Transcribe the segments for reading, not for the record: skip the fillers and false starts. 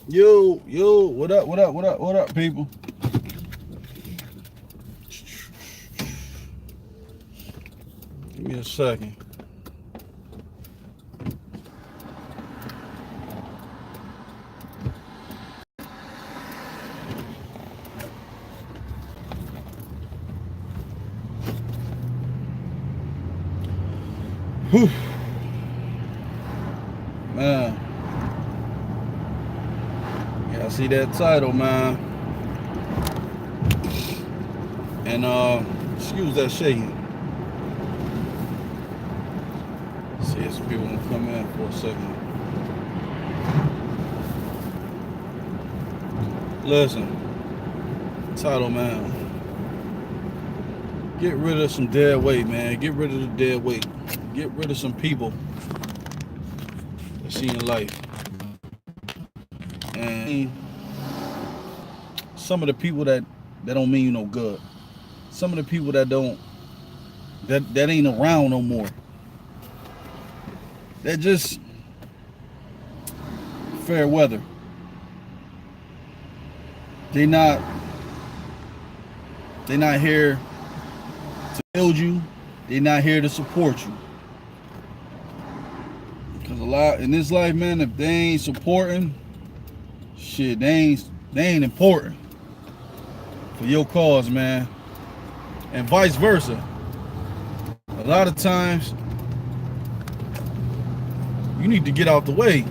Yo, what up, people? Give me a second. Whew. Man, yeah, I see that title, man. And excuse that shaking. See if some people gonna come in for a second. Listen, title, man. Get rid of some dead weight, man. Get rid of the dead weight. Get rid of some people that see in life. And some of the people that don't mean you no good. Some of the people that ain't around no more. They're just fair weather. They not here to build you. They're not here to support you. Cause a lot in this life, man, if they ain't supporting, shit, they ain't important for your cause, man. And vice versa. A lot of times, you need to get out the way.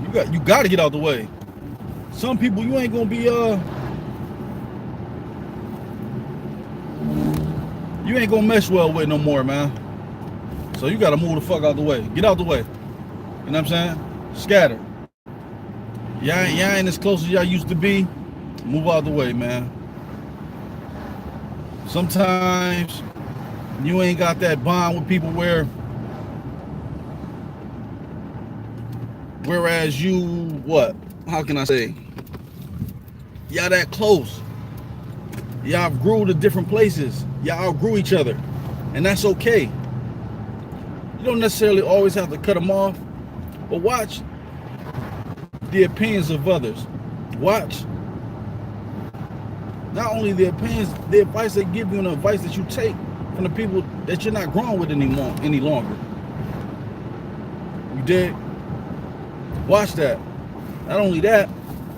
You got to get out the way. Some people you ain't gonna be you ain't gonna mesh well with no more, man. So you gotta move the fuck out the way. Get out the way. You know what I'm saying? Scatter. Y'all ain't as close as y'all used to be. Move out the way, man. Sometimes you ain't got that bond with people whereas you, what? How can I say? Y'all that close. Y'all grew to different places. Y'all outgrew each other. And that's okay. You don't necessarily always have to cut them off. But watch the opinions of others. Watch not only the opinions, the advice they give you and the advice that you take from the people that you're not growing with any longer. You dig? Watch that. Not only that,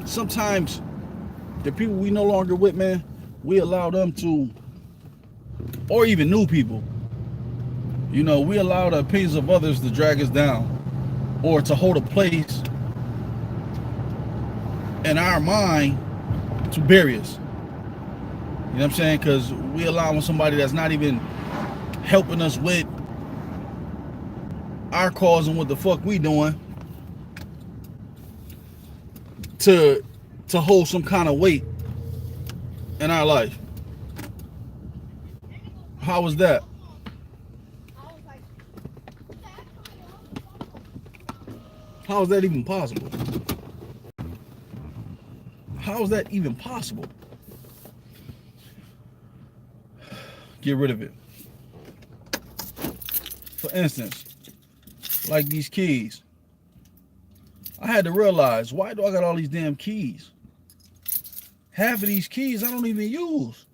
sometimes the people we no longer with, man, we allow them to, or even new people, you know, we allow the opinions of others to drag us down or to hold a place in our mind to bury us. You know what I'm saying? Because we allowing somebody that's not even helping us with our cause and what the fuck we doing to hold some kind of weight in our life. How is that? How is that even possible? How is that even possible? Get rid of it. For instance, like these keys. I had to realize, why do I got all these damn keys? Half of these keys I don't even use.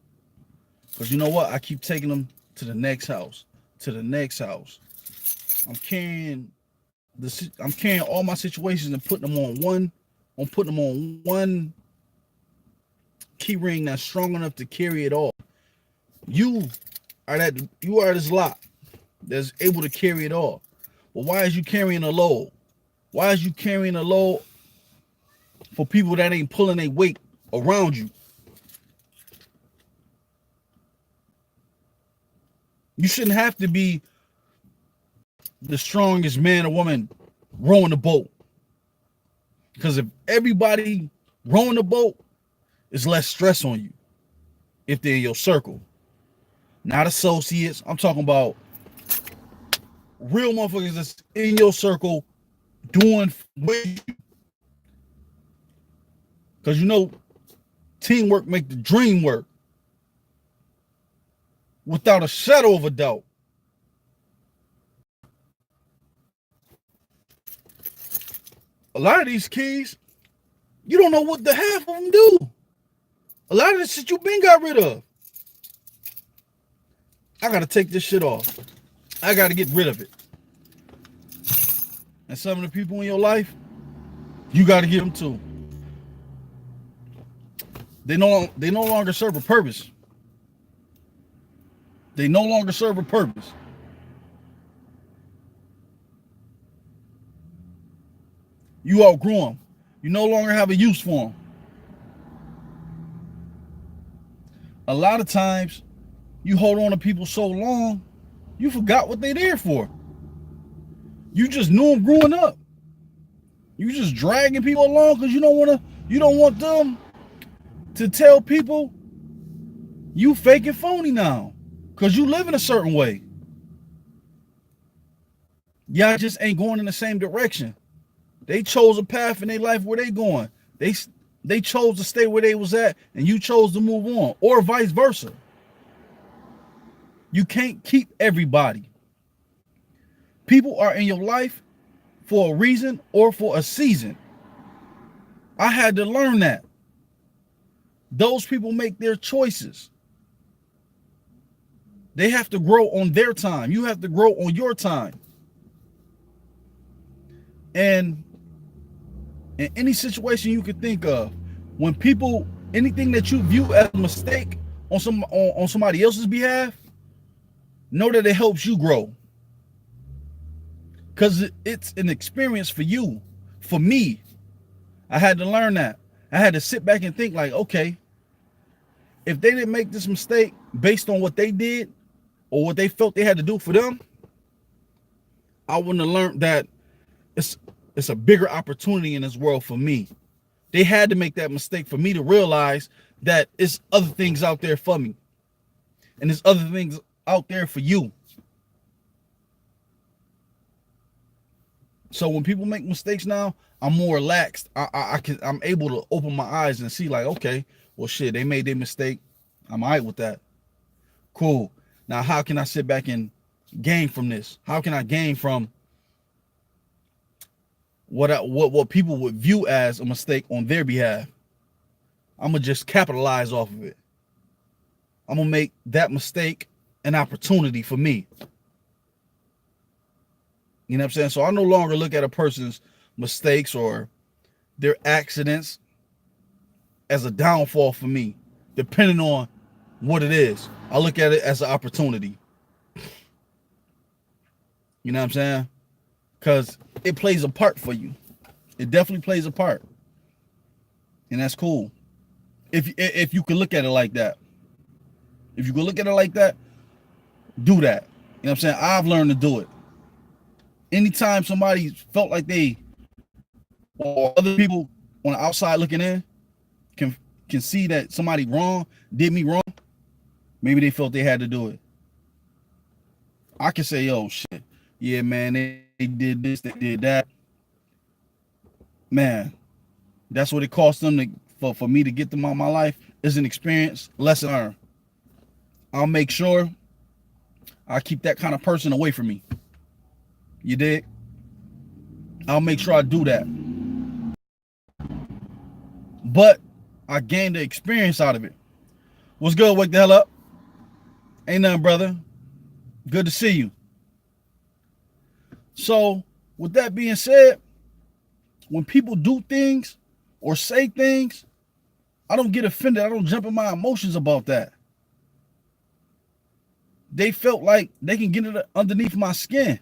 Because you know what? I keep taking them to the next house. To the next house. I'm carrying all my situations and putting them on one key ring that's strong enough to carry it all. You are this lot that's able to carry it all. But why is you carrying a load? Why is you carrying a load for people that ain't pulling their weight around you? You shouldn't have to be the strongest man or woman rowing the boat. Because if everybody rowing the boat, it's less stress on you if they're in your circle. Not associates. I'm talking about real motherfuckers that's in your circle doing with you. Because you know, teamwork make the dream work. Without a shadow of a doubt. a lot of these keys, you don't know what the half of them do. A lot of the shit you been got rid of. I gotta take this shit off. I gotta get rid of it. And some of the people in your life, you gotta get them too. They no longer serve a purpose. They no longer serve a purpose. You outgrew them. You no longer have a use for them. A lot of times, you hold on to people so long, you forgot what they're there for. You just knew them growing up. You just dragging people along because you don't want them to tell people you fake and phony now. Because you live in a certain way. Y'all just ain't going in the same direction. They chose a path in their life where they going. They chose to stay where they was at, and you chose to move on, or vice versa. You can't keep everybody. People are in your life for a reason or for a season. I had to learn that. Those people make their choices. They have to grow on their time. You have to grow on your time. And in any situation you could think of, when people, anything that you view as a mistake on somebody else's behalf, know that it helps you grow. Because it's an experience for you. For me, I had to learn that. I had to sit back and think like, okay, if they didn't make this mistake based on what they did or what they felt they had to do for them, I wouldn't have learned that it's a bigger opportunity in this world for me. They had to make that mistake for me to realize that it's other things out there for me. And there's other things out there for you. So when people make mistakes now, I'm more relaxed. I'm able to open my eyes and see like, okay, well shit, they made their mistake. I'm all right with that. Cool. Now how can I sit back and gain from this? How can I gain from what people would view as a mistake on their behalf? I'm gonna just capitalize off of it. I'm gonna make that mistake an opportunity for me. You know what I'm saying? So I no longer look at a person's mistakes or their accidents as a downfall for me, depending on what it is. I look at it as an opportunity. You know what I'm saying? Because it plays a part for you. It definitely plays a part. And that's cool. If you can look at it like that. If you can look at it like that, do that. You know what I'm saying? I've learned to do it. Anytime somebody felt like they, or other people on the outside looking in, can see that somebody did me wrong, maybe they felt they had to do it. I can say, yo, shit, yeah, man, they did this, they did that. Man, that's what it cost them for me to get them out of my life. Is an experience, lesson learned. I'll make sure I keep that kind of person away from me. You dig? I'll make sure I do that. But I gained the experience out of it. What's good? Wake the hell up. Ain't nothing, brother. Good to see you. So, with that being said, when people do things or say things, I don't get offended. I don't jump in my emotions about that. They felt like they can get it underneath my skin.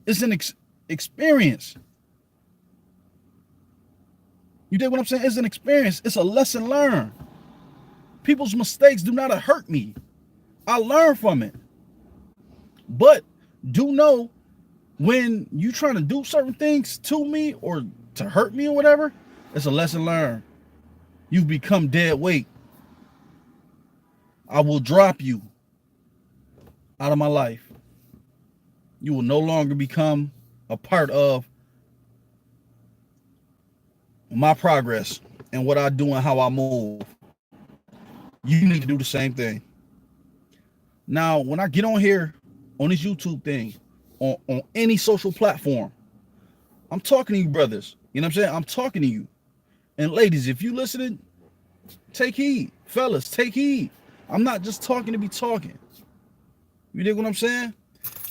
It's an experience. You dig what I'm saying? It's an experience. It's a lesson learned. People's mistakes do not hurt me. I learn from it. But do know when you trying to do certain things to me or to hurt me or whatever, it's a lesson learned. You've become dead weight. I will drop you out of my life. You will no longer become a part of my progress and what I do and how I move. You need to do the same thing. Now, when I get on here, on this YouTube thing, on any social platform, I'm talking to you brothers. You know what I'm saying? I'm talking to you. And ladies, if you listening, take heed. Fellas, take heed. I'm not just talking to be talking. You dig what I'm saying?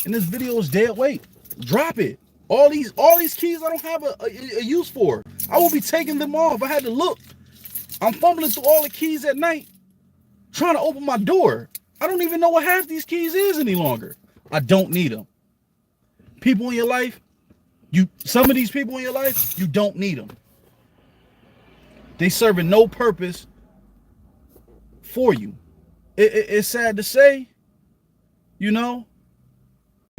And this video is dead weight. Drop it. All these keys I don't have a use for. I will be taking them off. I had to look. I'm fumbling through all the keys at night, trying to open my door. I don't even know what half these keys is any longer. I don't need them. People in your life, some of these people in your life, you don't need them. They serving no purpose for you. It's sad to say, you know.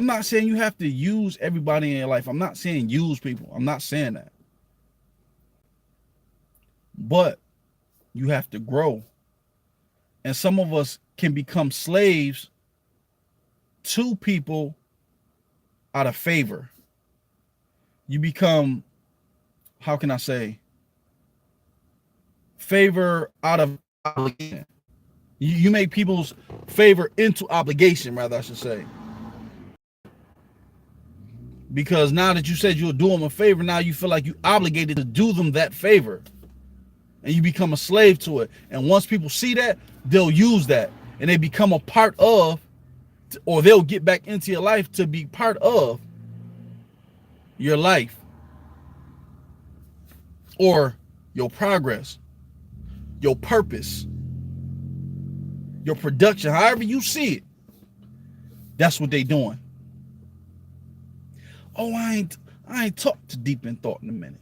I'm not saying you have to use everybody in your life. I'm not saying use people. I'm not saying that. But you have to grow. And some of us can become slaves to people out of favor. You become, how can I say, favor out of obligation. You make people's favor into obligation, rather, I should say. Because now that you said you'll do them a favor, now you feel like you obligated to do them that favor. And you become a slave to it. And once people see that, they'll use that. And they become a part of, or they'll get back into your life to be part of your life. Or your progress. Your purpose. Your production. However you see it. That's what they doing. Oh, I ain't talked to Deep in Thought in a minute.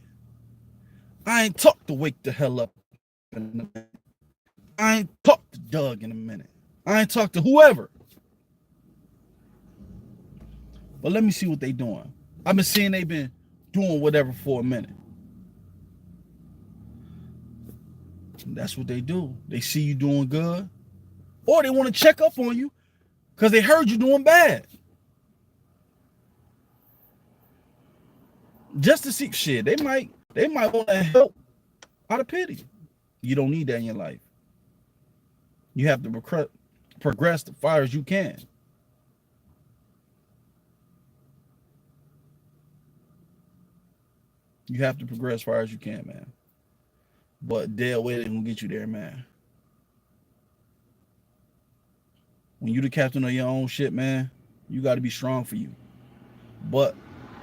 I ain't talked to Wake the Hell Up in a minute. I ain't talked to Doug in a minute. I ain't talked to whoever. But let me see what they doing. I've been seeing they been doing whatever for a minute. That's what they do. They see you doing good. Or they want to check up on you because they heard you doing bad. Just to see shit. They might want to help out of pity. You don't need that in your life. You have to progress as far as you can. You have to progress as far as you can, man. But dead weight ain't gonna get you there, man. When you the captain of your own shit, man, you got to be strong for you. But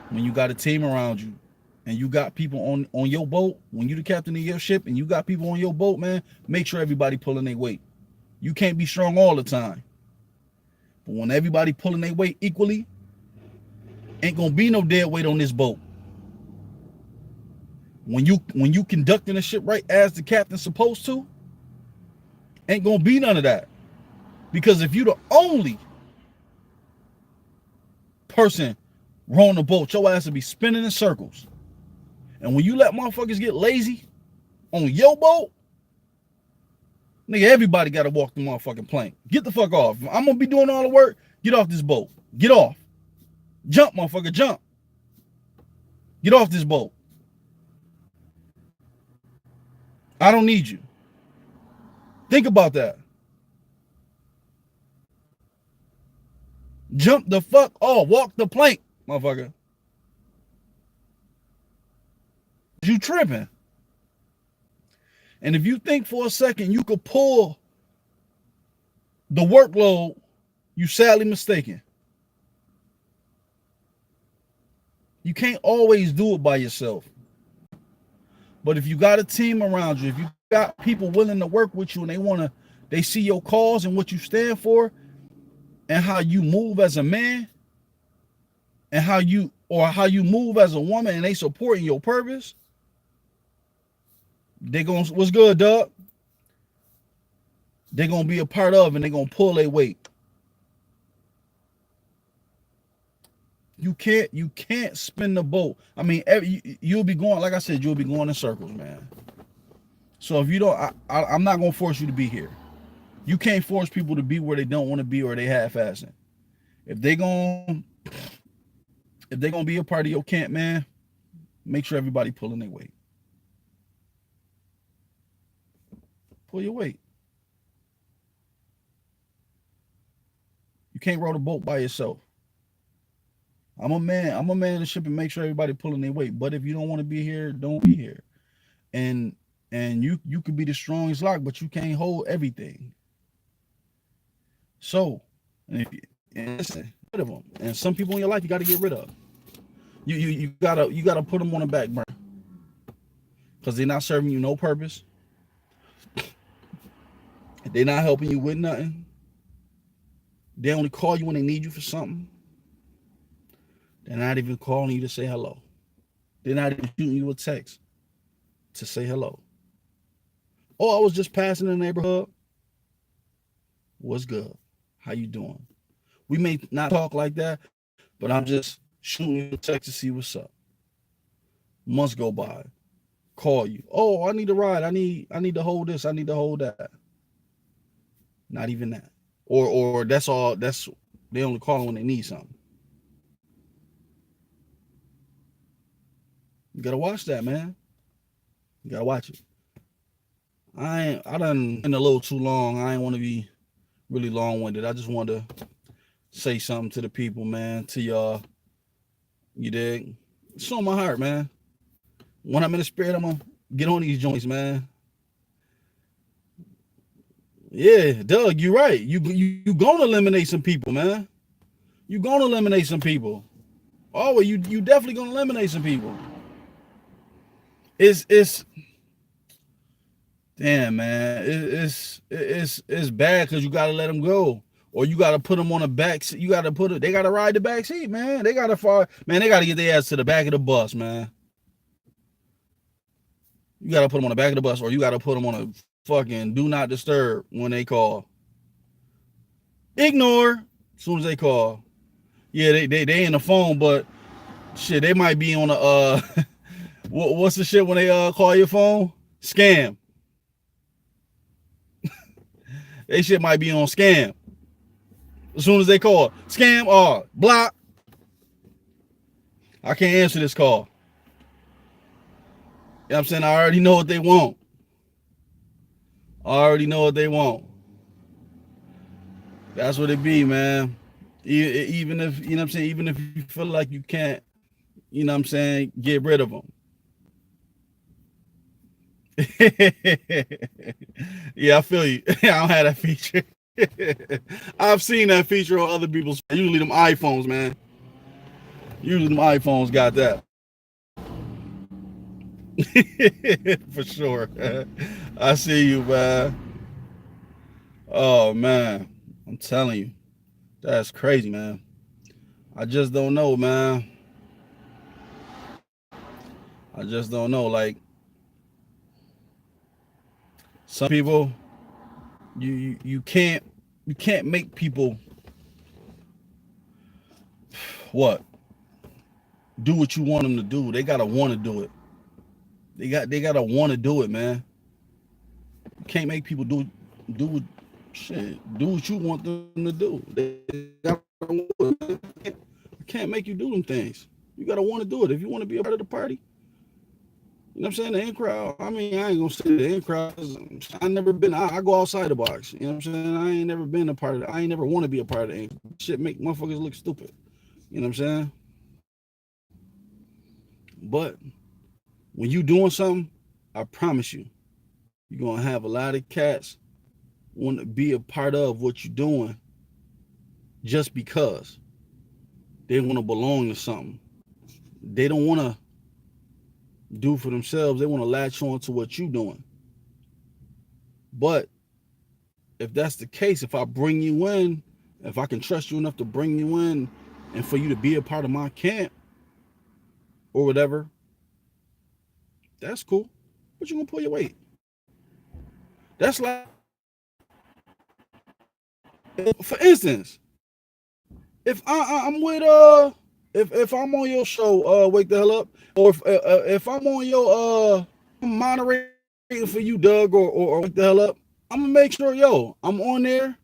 when you got a team around you and you got people on your boat, when you the captain of your ship and you got people on your boat, man, make sure everybody pulling their weight. You can't be strong all the time. But when everybody pulling their weight equally, ain't gonna be no dead weight on this boat. When you conducting the ship right as the captain's supposed to, ain't gonna be none of that. Because if you the only person rowing the boat, your ass will be spinning in circles. And when you let motherfuckers get lazy on your boat, nigga, everybody got to walk the motherfucking plank. Get the fuck off. I'm going to be doing all the work. Get off this boat. Get off. Jump, motherfucker, jump. Get off this boat. I don't need you. Think about that. Jump the fuck off. Walk the plank, motherfucker. You tripping. And if you think for a second you could pull the workload, you sadly mistaken. You can't always do it by yourself. But if you got a team around you, if you got people willing to work with you and they see your cause and what you stand for and how you move as a man and how you move as a woman and they supporting your purpose, they gonna, what's good, Doug? They're gonna be a part of and they're gonna pull their weight. You can't spin the boat. I mean, you'll be going, like I said, you'll be going in circles, man. So if you don't, I'm not gonna force you to be here. You can't force people to be where they don't want to be or they half-assing. If they're gonna be a part of your camp, man, make sure everybody pulling their weight. Pull your weight. You can't row the boat by yourself. I'm a man. I'm a man in the ship and make sure everybody pulling their weight. But if you don't want to be here, don't be here. And you could be the strongest lock, but you can't hold everything. So, and if you, and listen, rid of them. And some people in your life you got to get rid of. You gotta put them on the back burner because they're not serving you no purpose. They're not helping you with nothing. They only call you when they need you for something. They're not even calling you to say hello. They're not even shooting you a text to say hello. Oh, I was just passing the neighborhood. What's good? How you doing? We may not talk like that, but I'm just shooting you a text to see what's up. Months go by. Call you. Oh, I need a ride. I need to hold this. I need to hold that. Not even that. Or that's all. That's they only call when they need something. You gotta watch that, man. You gotta watch it. I done been a little too long. I ain't want to be really long-winded. I just wanted to say something to the people, man, to y'all. You dig? It's on my heart, man. When I'm in the spirit, I'm gonna get on these joints, man. Yeah, Doug, you're right. You gonna eliminate some people, man. You gonna eliminate some people. Oh, you definitely gonna eliminate some people. It's damn, man. It's bad because you gotta let them go, or you gotta put them on the back. You gotta they gotta ride the back seat, man. They gotta man. They gotta get their ass to the back of the bus, man. You gotta put them on the back of the bus, or you gotta put them on a fucking do not disturb when they call. Ignore as soon as they call. Yeah, they in the phone, but shit, they might be on a what's the shit when they call your phone? Scam. They shit might be on scam. As soon as they call. Scam, block. I can't answer this call. You know what I'm saying? I already know what they want. I already know what they want. That's what it be, man. Even if, you know what I'm saying, even if you feel like you can't, you know what I'm saying, get rid of them. Yeah, I feel you. I don't have that feature. I've seen that feature on other people's, usually them iPhones, man. Usually them iPhones got that. For sure. I see you, man. Oh, man. I'm telling you. That's crazy, man. I just don't know, man. I just don't know. Like, some people, you can't make people what? Do what you want them to do. They gotta want to do it. They gotta want to do it, man. You can't make people do what you want them to do. They gotta want it. I can't make you do them things. You gotta want to do it. If you want to be a part of the party, you know what I'm saying? The in crowd. I mean, I ain't gonna say the in crowd. I never been. I go outside the box. You know what I'm saying? I ain't never been a part of it. I ain't never want to be a part of the in. Shit make motherfuckers look stupid. You know what I'm saying? But when you doing something, I promise you, you're gonna have a lot of cats want to be a part of what you're doing just because they want to belong to something. They don't want to do for themselves. They want to latch on to what you're doing. But if that's the case, if I bring you in, if I can trust you enough to bring you in and for you to be a part of my camp or whatever, that's cool. But you're gonna pull your weight. That's like, for instance, if I'm with if I'm on your show, Wake the Hell Up, or if I'm on your moderating for you, Doug, or Wake the Hell Up, I'm gonna make sure, I'm on there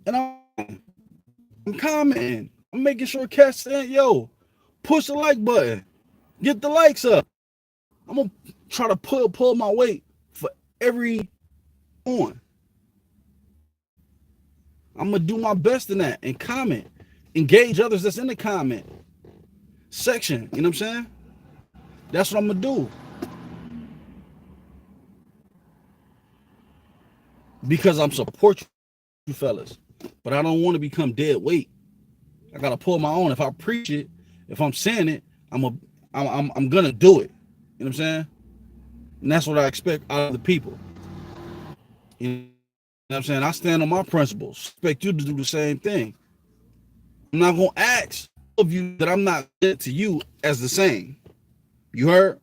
and I'm commenting. I'm making sure cats saying, push the like button, get the likes up. I'm gonna try to pull my weight for every on. I'm gonna do my best in that and comment, engage others that's in the comment. section. You know what I'm saying? That's what I'm gonna do. Because I'm support you fellas. But I don't want to become dead weight. I gotta pull my own. If I preach it, if I'm saying it, I'm gonna do it. You know what I'm saying? And that's what I expect out of the people. You know what I'm saying? I stand on my principles. Expect you to do the same thing. I'm not gonna ask of you that I'm not good to you as the same. You heard?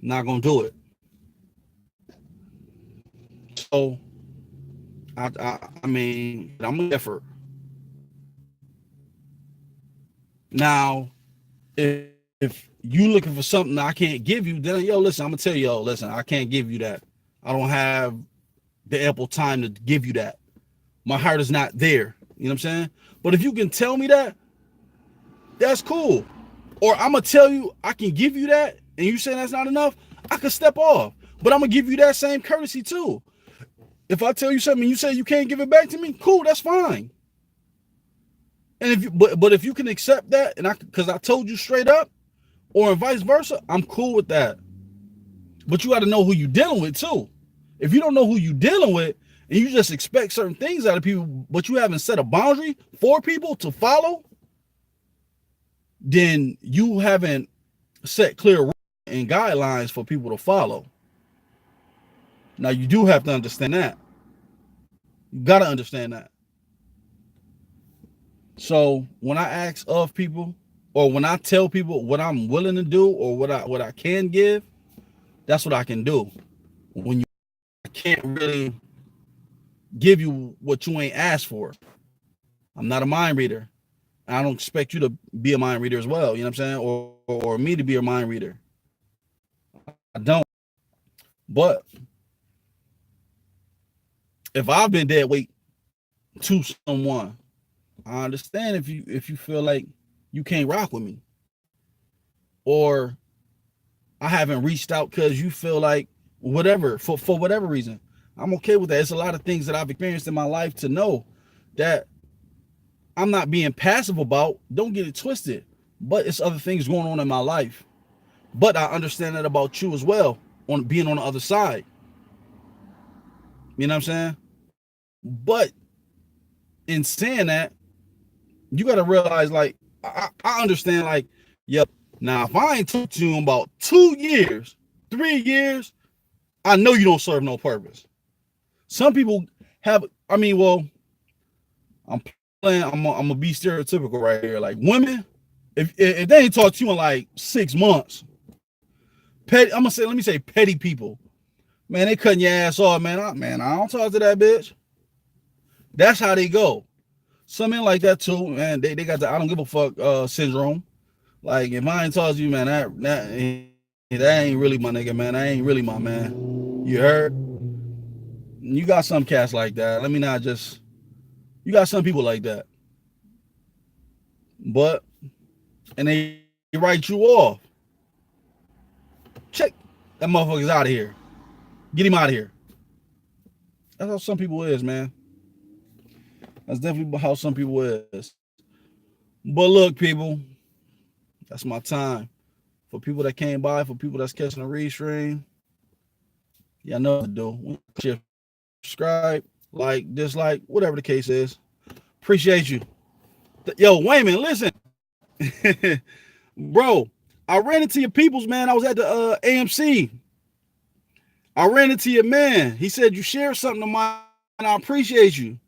I'm not gonna do it. So I mean, I'm an effort. Now, if you looking for something I can't give you, then listen, I'm gonna tell you, listen, I can't give you that. I don't have the ample time to give you that. My heart is not there. You know what I'm saying? But if you can tell me that, that's cool. Or I'm gonna tell you I can give you that, and you saying that's not enough, I can step off. But I'm gonna give you that same courtesy too. If I tell you something and you say you can't give it back to me, cool, that's fine. And if you, but if you can accept that, and because I told you straight up, or vice versa, I'm cool with that. But you got to know who you're dealing with too. If you don't know who you're dealing with, and you just expect certain things out of people, but you haven't set a boundary for people to follow, then you haven't set clear rules and guidelines for people to follow. Now you do have to understand that. You got to understand that. So when I ask of people, or when I tell people what I'm willing to do, or what I can give, that's what I can do. When I can't really give you what you ain't asked for. I'm not a mind reader. I don't expect you to be a mind reader as well. You know what I'm saying? Or me to be a mind reader. I don't. But if I've been dead weight to someone, I understand if you feel like you can't rock with me, or I haven't reached out because you feel like whatever, for whatever reason. I'm okay with that. It's a lot of things that I've experienced in my life to know that I'm not being passive about. Don't get it twisted. But it's other things going on in my life. But I understand that about you as well, on being on the other side. You know what I'm saying? But in saying that, you got to realize, like, I understand, like, yep, now if I ain't talked to you in about 2 years, 3 years, I know you don't serve no purpose. Some people have, I mean, well, I'm gonna be stereotypical right here. Like, women, if they ain't talked to you in like 6 months, petty, let me say petty people, man, they cutting your ass off, man. I don't talk to that bitch. That's how they go. Some men like that too, man. They got the I don't give a fuck syndrome. Like, if I ain't talked to you, man, that ain't really my nigga, man. That ain't really my man. You heard? You got some cats like that. Let me not just. You got some people like that. But, and they write you off. Check. That motherfucker's out of here. Get him out of here. That's how some people is, man. That's definitely how some people is. But look, people, that's my time. For people that came by, for people that's catching a restream, y'all know what to do. Share, subscribe, like, dislike, whatever the case is. Appreciate you. Yo, Wayman, listen. Bro, I ran into your peoples, man. I was at the AMC. I ran into your man. He said you shared something of mine, and I appreciate you.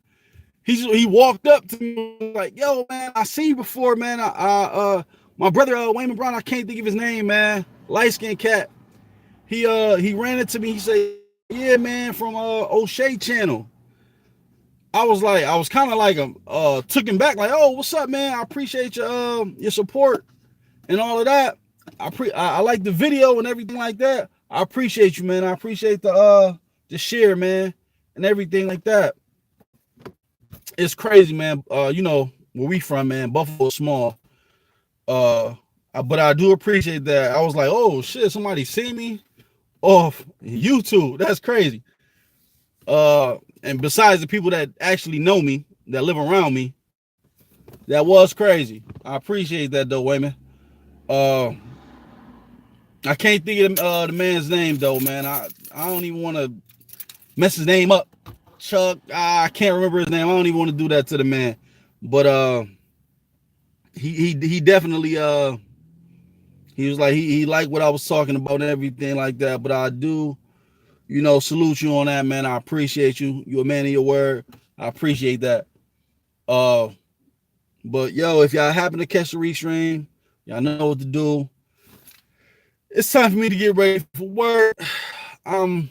He walked up to me like, yo, man, I seen you before, man. My brother Wayman Brown, I can't think of his name, man. Light-skinned cat. He ran into me. He said, yeah, man, from O'Shea channel. I was kind of like took him back, like, oh, what's up, man? I appreciate your support and all of that. I like the video and everything like that. I appreciate you, man. I appreciate the share, man, and everything like that. It's crazy, man. You know where we from, man. Buffalo small. But I do appreciate that. I was like, oh shit, somebody see me off YouTube. That's crazy. And besides the people that actually know me, that live around me, That was crazy. I appreciate that though, Wayman. Uh, I can't think of the man's name though, man. I don't even want to mess his name up. Chuck, I can't remember his name. I don't even want to do that to the man. But he definitely he was like he liked what I was talking about and everything like that. But I do, salute you on that, man. I appreciate you. You're a man of your word. I appreciate that. But yo, if y'all happen to catch the restream, y'all know what to do. It's time for me to get ready for work. Gotta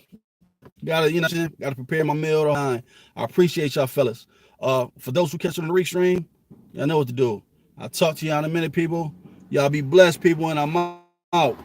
prepare my meal on time. I appreciate y'all fellas. For those who catch it on the restream, y'all know what to do. I'll talk to y'all in a minute, people. Y'all be blessed, people, and I'm out.